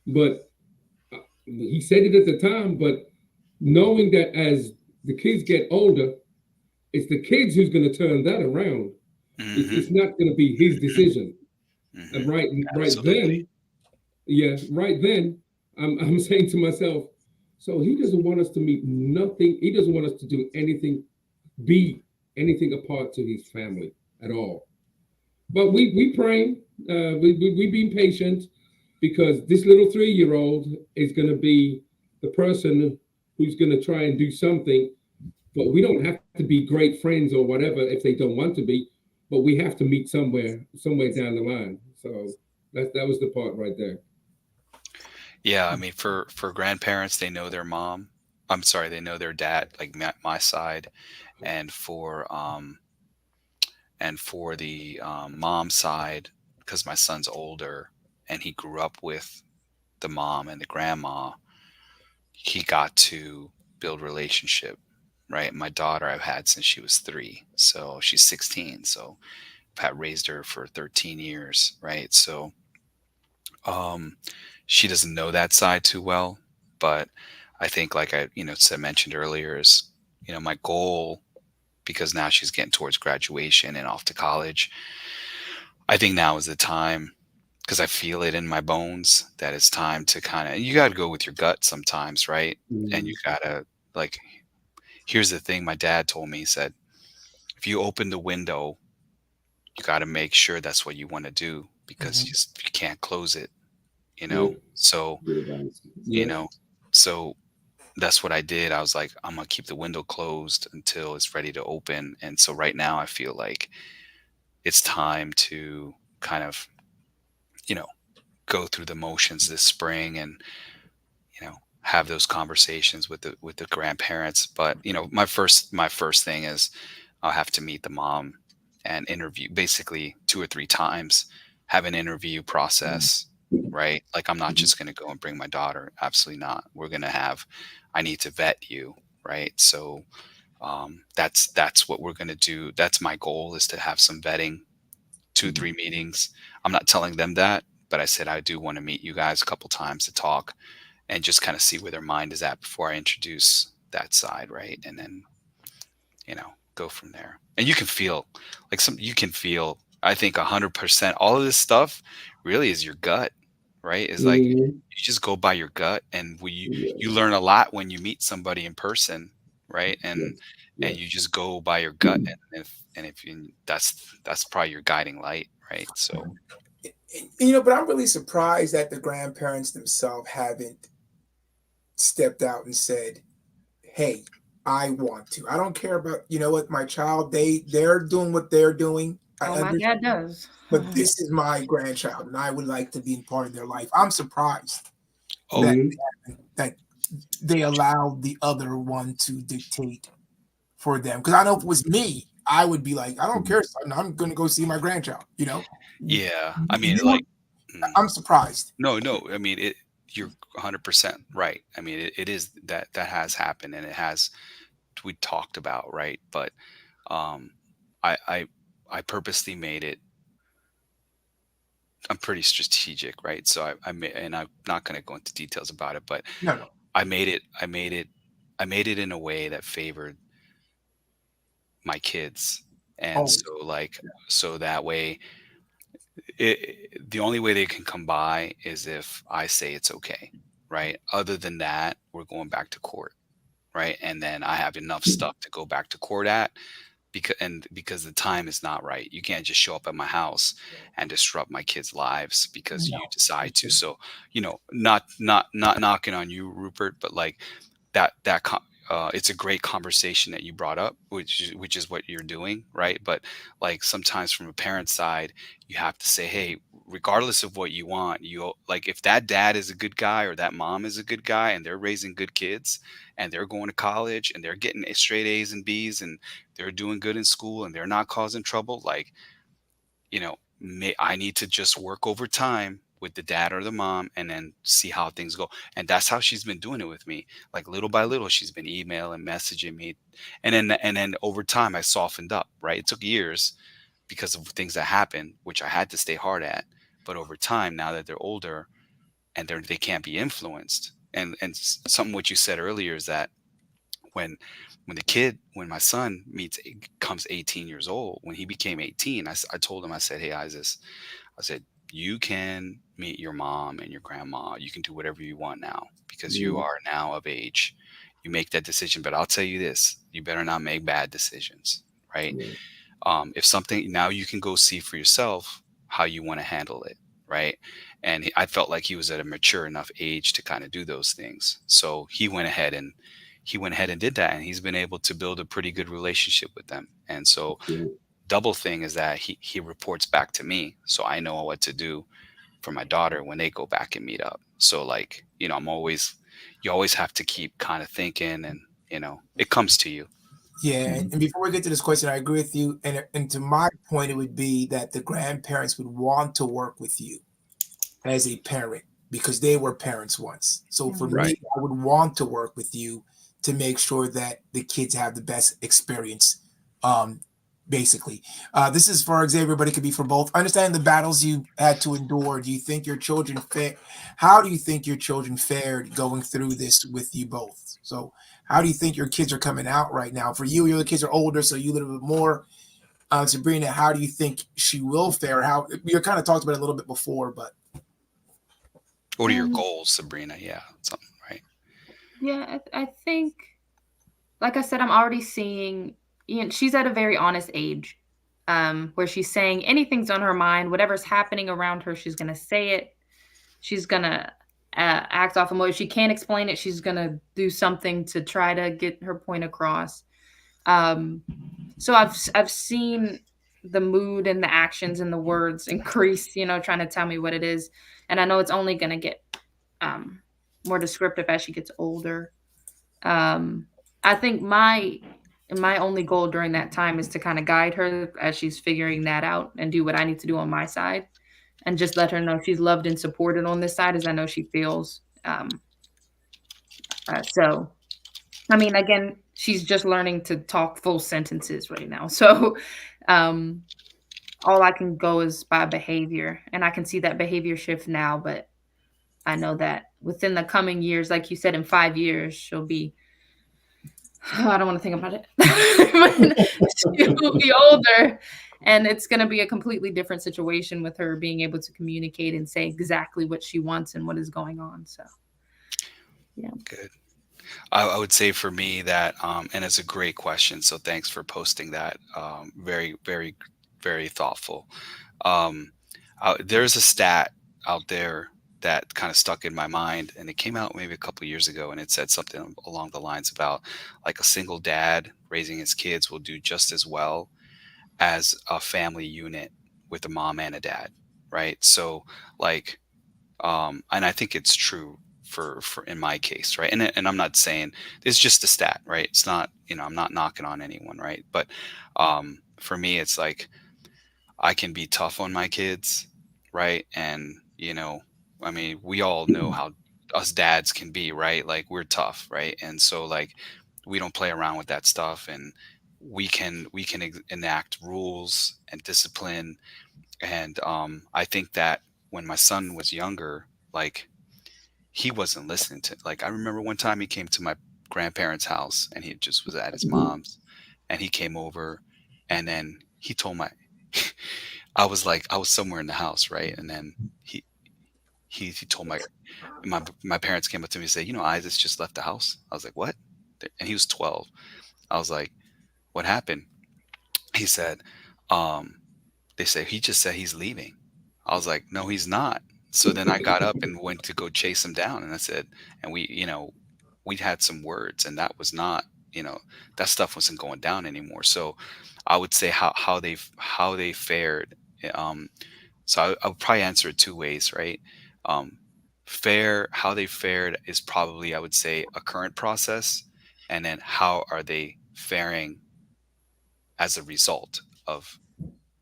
But he said it at the time. But knowing that as the kids get older, it's the kids who's going to turn that around. It's Hmm. not going to be his decision. Hmm. And right Absolutely. then, yeah, right then, I'm saying to myself, so he doesn't want us to meet nothing. He doesn't want us to do anything, be anything apart to his family at all. But we praying, we being patient because this little 3 year old is going to be the person who's going to try and do something. But we don't have to be great friends or whatever if they don't want to be. But we have to meet somewhere down the line. So that was the part right there. Yeah, I mean, for grandparents, they know their mom. I'm sorry, they know their dad, like my side, and for the mom side, because my son's older and he grew up with the mom and the grandma, he got to build relationship, right? My daughter I've had since she was 3, so she's 16, so I've had raised her for 13 years, right? So um, she doesn't know that side too well, but I think, like I said mentioned earlier, is my goal, because now she's getting towards graduation and off to college. I think now is the time, because I feel it in my bones that it's time to kind of, you got to go with your gut sometimes, right? And you Mhm. got to, like, here's the thing my dad told me. He said, if you open the window, you got to make sure that's what you want to do, because Mhm. you can't close it, Good, So, good advice. you Yes. know, so that's what I did. I was like, I'm gonna keep the window closed until it's ready to open. And so right now I feel like it's time to kind of, you know, go through the motions this spring and, have those conversations with the grandparents. But, my first thing is I'll have to meet the mom and interview basically 2 or 3 times, have an interview process, right? Like, I'm not Mhm. just gonna go and bring my daughter. Absolutely not. I need to vet you, right? So that's what we're going to do. That's my goal, is to have some vetting, two, Mhm. 3 meetings. I'm not telling them that, but I said I do want to meet you guys a couple times to talk and just kind of see where their mind is at before I introduce that side, right? And then go from there. And you can feel, you can feel, I think 100%, all of this stuff really is your gut, right? Is like, Mhm. you just go by your gut, and you Yes. learn a lot when you meet somebody in person, right? And Yes. you Yes. just go by your gut, and if that's probably your guiding light, right? So But I'm really surprised that the grandparents themselves haven't stepped out and said, "Hey, I want to. I don't care about what my child. They're doing what they're doing. I Oh, my understand, dad does. but this is my grandchild, and I would like to be a part of their life." I'm surprised oh, that Mhm. that they allowed the other one to dictate for them. Because I know if it was me, I would be like, "I don't care, son. I'm going to go see my grandchild." yeah, I mean, You, mm, I'm surprised. no, I mean, you're 100% right. I mean, it is that has happened, and it has, we talked about, right? But um I I I purposely made it. I'm pretty strategic, right? So I made, and I'm not going to go into details about it, but No, no. I made it I made it I made it in a way that favored my kids. And Oh, so, like, so that way, the only way they can come by is if I say it's okay, right? Other than that, we're going back to court, right? And then I have enough stuff to go back to court at, because the time is not right. You can't just show up at my house and disrupt my kids' lives because you no. decide to. So, not knocking on you, Rupert, but like, it's a great conversation that you brought up, which is what you're doing, right? But, like, sometimes from a parent side, you have to say, hey, regardless of what you want, like, if that dad is a good guy or that mom is a good guy and they're raising good kids and they're going to college and they're getting straight A's and B's and they're doing good in school and they're not causing trouble, like, I need to just work over time with the dad or the mom and then see how things go. And that's how she's been doing it with me. Like, little by little, she's been emailing, messaging me. And then over time I softened up, right? It took years, because of things that happen, which I had to stay hard at. But over time, now that they're older and they can't be influenced, and something what you said earlier is that when when my son comes 18 years old, when he became 18, I told him, I said, hey Isis, I said, you can meet your mom and your grandma. You can do whatever you want now because you Mm, are now of age. You make that decision, but I'll tell you this: you better not make bad decisions, right? right. If something now you can go see for yourself how you want to handle it, right? And I felt like he was at a mature enough age to kind of do those things, so he went ahead and did that, and he's been able to build a pretty good relationship with them. And so Good. double thing is that he reports back to me, so I know what to do for my daughter when they go back and meet up. So like, I'm always you always have to keep kind of thinking, and it comes to you. Yeah, Mhm. and before we get to this question, I agree with you. And to my point, it would be that the grandparents would want to work with you as a parent because they were parents once. So for Mhm. me, Right. I would want to work with you to make sure that the kids have the best experience. Um, Basically, this is for Xavier, but it could be for both. Understand the battles you had to endure. Do you think your children How do you think your children fared going through this with you both? So, how do you think your kids are coming out right now? For you, your kids are older, so you a little bit more. Sabrina, how do you think she will fare? How you kind of talked about it a little bit before, but What are your Um, goals, Sabrina? Yeah, something, right? yeah, I think, like I said, I'm already seeing, she's at a very honest age, where she's saying anything's on her mind, whatever's happening around her, she's gonna say it. She's gonna act off emotion. If she can't explain it, she's gonna do something to try to get her point across. Um, so I've seen the mood and the actions and the words increase, trying to tell me what it is, and I know it's only gonna get um, more descriptive as she gets older. Um, I think my only goal during that time is to kind of guide her as she's figuring that out and do what I need to do on my side, and just let her know she's loved and supported on this side as I know she feels. So I mean, again, she's just learning to talk full sentences right now. So um, all I can go is by behavior, and I can see that behavior shift now. But I know that within the coming years, like you said, in 5 years, she'll be I don't wanna think about it. But she'll be older, and it's gonna be a completely different situation with her being able to communicate and say exactly what she wants and what is going on, so, yeah. Good. I would say for me that, and it's a great question. So thanks for posting that. Very, very, very thoughtful. Um, there's a stat out there that kind of stuck in my mind, and it came out maybe a couple years ago, and it said something along the lines about like a single dad raising his kids will do just as well as a family unit with a mom and a dad, right? So like and I think it's true for in my case, right? And I'm not saying it's just a stat, right? It's not, I'm not knocking on anyone, right? But for me, it's like I can be tough on my kids, right? And I mean, we all know how us dads can be, right? Like we're tough, right? And so like we don't play around with that stuff, and we can enact rules and discipline. And I think that when my son was younger, like he wasn't listening to, like, I remember one time he came to my grandparents' house, and he just was at his Mhm. mom's, and he came over, and then he told my I was like, I was somewhere in the house, right? And then he he told my parents came up to me and said, Isaac just left the house. I was like, what? And he was 12. I was like, what happened? He said, um, they say he just said he's leaving. I was like, no, he's not. So then I got up and went to go chase him down. And I said, and we'd had some words, and that was not, that stuff wasn't going down anymore. So I would say how they fared. Um, so I would probably answer it two ways, right? Um, how they fared is probably, I would say, a current process, and then how are they faring as a result of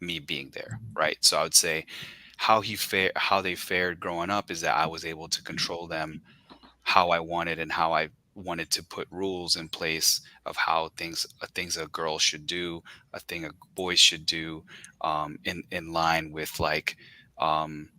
me being there, right? So I would say how they fared growing up is that I was able to control them how I wanted and how I wanted to put rules in place of how things a girl should do, a thing a boy should do, in line with like, um,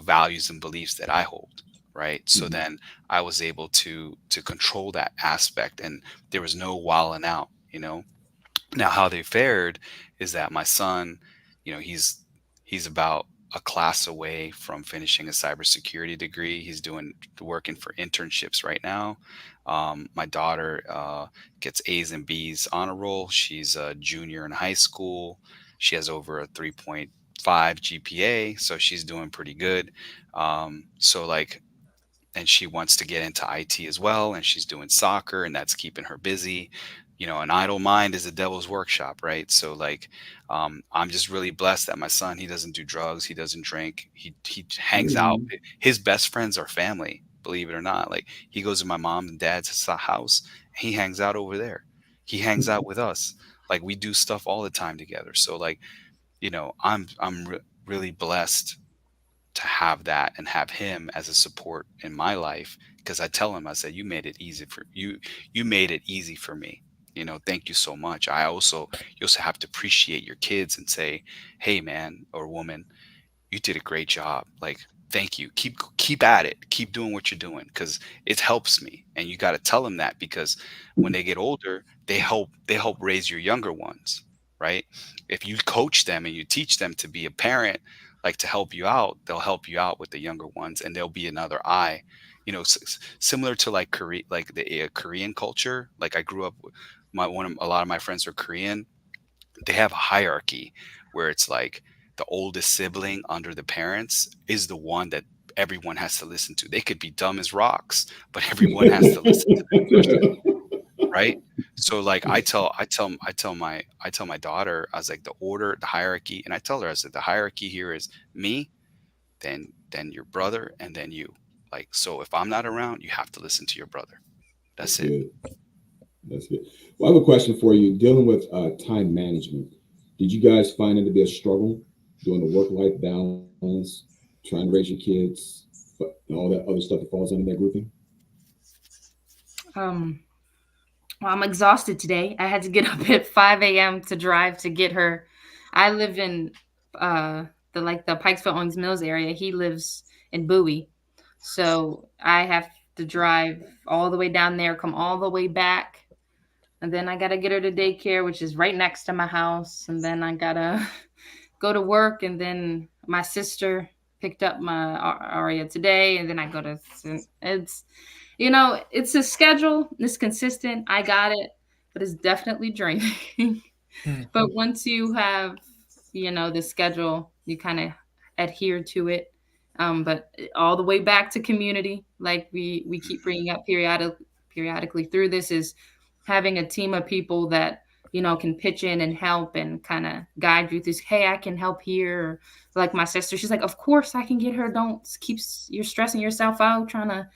values and beliefs that I hold. Right. So Mhm. then I was able to control that aspect, and there was no wilding out. Now, how they fared is that my son, he's about a class away from finishing a cybersecurity degree. He's doing working for internships right now. My daughter gets A's and B's on a roll. She's a junior in high school. She has over a 3.5 GPA, so she's doing pretty good. So like, and she wants to get into IT as well, and she's doing soccer, and that's keeping her busy. An idle mind is a devil's workshop, right? So like, I'm just really blessed that my son, he doesn't do drugs, he doesn't drink, he hangs out. Mhm. His best friends are family, believe it or not. Like, he goes to my mom and dad's house, he hangs out over there. He hangs out with us. Like, we do stuff all the time together. So like, I'm really blessed to have that and have him as a support in my life, because I tell him, I said, you made it easy for me. Thank you so much. You also have to appreciate your kids and say, hey man or woman, you did a great job. Like, thank you. Keep at it. Keep doing what you're doing, because it helps me. And you got to tell them that, because when they get older, they help raise your younger ones, right? If you coach them and you teach them to be a parent, like, to help you out, they'll help you out with the younger ones, and they'll be another eye. Similar to like Korea, like the Korean culture. Like, I grew up with a lot of my friends are Korean. They have a hierarchy where it's like the oldest sibling under the parents is the one that everyone has to listen to. They could be dumb as rocks, but everyone has to listen to that person, right? So like, I tell my daughter, I was like, the hierarchy, and I tell her, I said, the hierarchy here is me, then your brother, and then you. Like, so if I'm not around, you have to listen to your brother. That's That's it. good. That's good. Well, I have a question for you. Dealing with time management, did you guys find it to be a struggle doing the work-life balance, trying to raise your kids, but and all that other stuff that falls under that grouping? Um, well, I'm exhausted today. I had to get up at 5 a.m. to drive to get her. I live in the Pikesville Owings Mills area. He lives in Bowie. So I have to drive all the way down there, come all the way back. And then I gotta get her to daycare, which is right next to my house. And then I gotta go to work. And then my sister picked up my Aria today. And then I go to it's a schedule. It's consistent. I got it, but it's definitely draining. But once you have, the schedule, you kind of adhere to it. But all the way back to community, like we keep bringing up periodically through this, is having a team of people that can pitch in and help and kind of guide you through. Hey, I can help here. Like my sister, she's like, of course I can get her. Don't keep you're stressing yourself out trying to,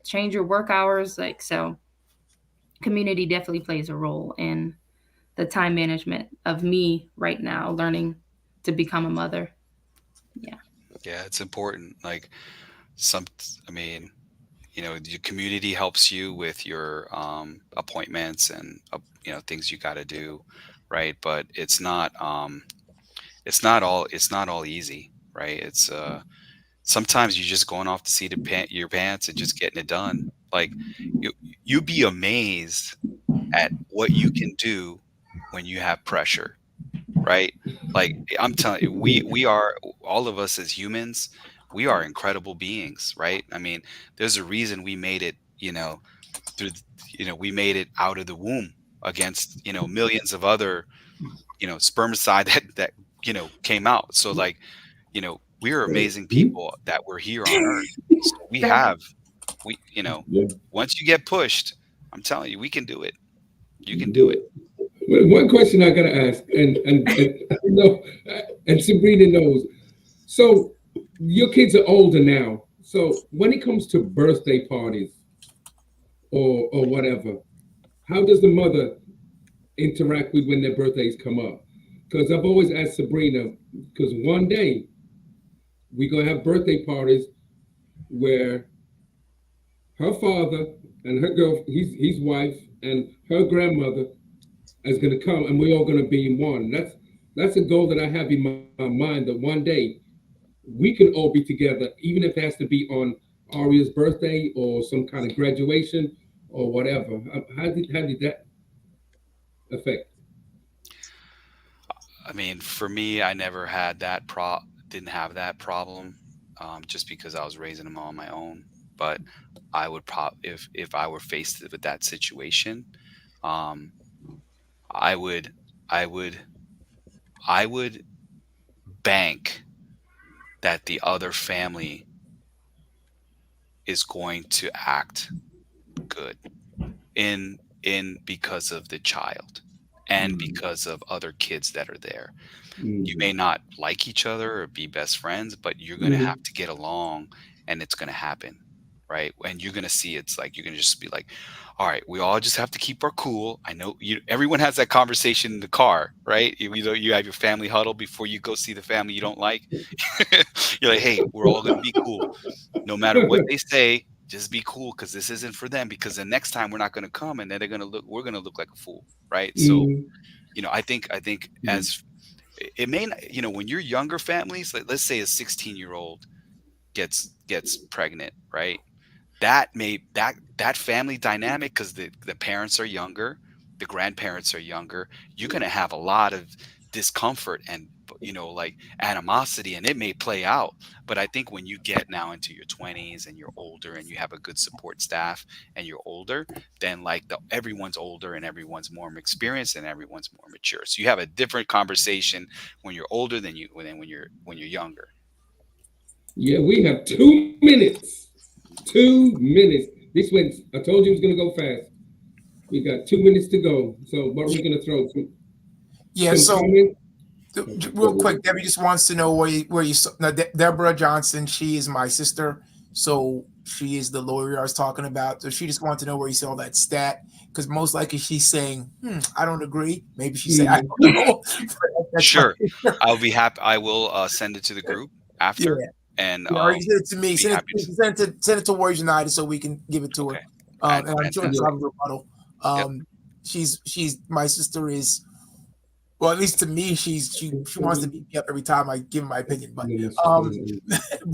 change your work hours. Like, so community definitely plays a role in the time management of me right now learning to become a mother. Yeah. Yeah, it's important. Like, some, I mean, your community helps you with your appointments and things you got to do, right? But it's not all easy, right? It's sometimes you're just going off the seat of your pants and just getting it done. Like, you you'd be amazed at what you can do when you have pressure, right? Like, I'm telling you, we are, all of us as humans, we are incredible beings, right? I mean, there's a reason we made it, through, we made it out of the womb against, millions of other, spermicide that came out. So like, we're amazing people that we're here on Earth. So Yeah, once you get pushed, I'm telling you, we can do it. You you can can do do it. it. Well, one question I gotta ask, and I know, and Sabrina knows. So your kids are older now. So when it comes to birthday parties or whatever, how does the mother interact with when their birthdays come up? Because I've always asked Sabrina, because one day we're gonna have birthday parties where her father and her girl, his wife, and her grandmother is going to come, and we're all going to be in one. That's a goal that I have in my mind, that one day we can all be together, even if it has to be on Aria's birthday or some kind of graduation or whatever. How did that affect? I mean, for me, I never had that didn't have that problem, just because I was raising them on my own. But I would if I were faced with that situation, um, I would, I would, I would bank that the other family is going to act good in because of the child and because of other kids that are there. You may not like each other or be best friends, but you're going to have to get along, and it's going to happen, right? And you're going to see, it's like you're going to just be like, all right, we all just have to keep our cool. I know everyone has that conversation in the car, right? You have your family huddle before you go see the family you don't like. You're like, hey, we're all going to be cool, no matter what they say. Just be cool, because this isn't for them, because the next time we're not going to come, and then we're going to look like a fool, right? So I think as it may not, when you're younger families, like let's say a 16-year-old gets pregnant, right? That family dynamic, because the parents are younger, the grandparents are younger, you're going to have a lot of discomfort and like animosity, and it may play out. But I think when you get now into your 20s and you're older and you have a good support staff and you're older, then like everyone's older and everyone's more experienced and everyone's more mature, so you have a different conversation when you're older than when you're younger. Yeah, we have 2 minutes. 2 minutes. This went. I told you it was going to go fast. We got 2 minutes to go. So what are we going to throw? Yeah. Some So comment? real quick, Debbie just wants to know where you saw. Now, Deborah Johnson, she is my sister, so she is the lawyer I was talking about. So she just wanted to know where you saw that stat, because most likely she's saying, I don't agree. Maybe she said, I don't know. Sure, I'll be happy. I will send it to the group after. Yeah. And or you send it to me. Send it to Warriors United so we can give it to her. And I'm sure she'll have a rebuttal. She's my sister is. Well, at least to me, she wants to beat me up every time I give my opinion. But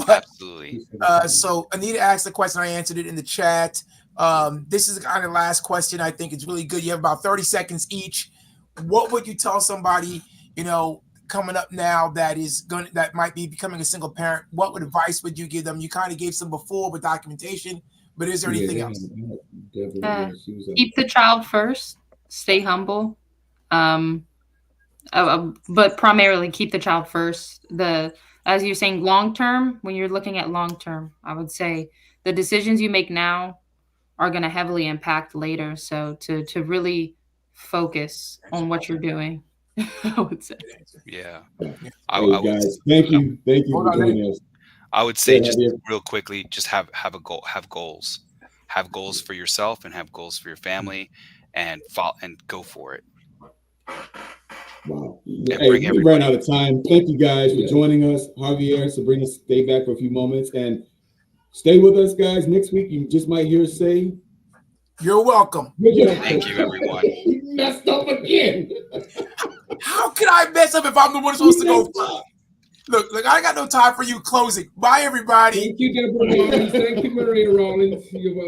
absolutely. So Anita asked the question. I answered it in the chat. This is the kind of last question. I think it's really good. You have about 30 seconds each. What would you tell somebody, coming up now that might be becoming a single parent? What advice would you give them? You kind of gave some before with documentation, but is there anything else? Keep the child first. Stay humble. But primarily keep the child first. As you're saying, long term, when you're looking at long term, I would say the decisions you make now are going to heavily impact later. So to really focus on what you're doing, I would say. Yeah. Guys, thank you for joining us. I would say just real quickly, just have a goal, have goals for yourself and have goals for your family, and go for it. Wow. Hey, we ran out of time. Thank you guys for joining us. Javier, Sabrina, stay back for a few moments and stay with us, guys. Next week, you just might hear us say, "You're welcome." Thank you, everyone. You messed up again. How can I mess up if I'm the one supposed to go first? Look, I got no time for you closing. Bye, everybody. Thank you, Deborah Rollins. Thank you, Maria Rollins. You're welcome.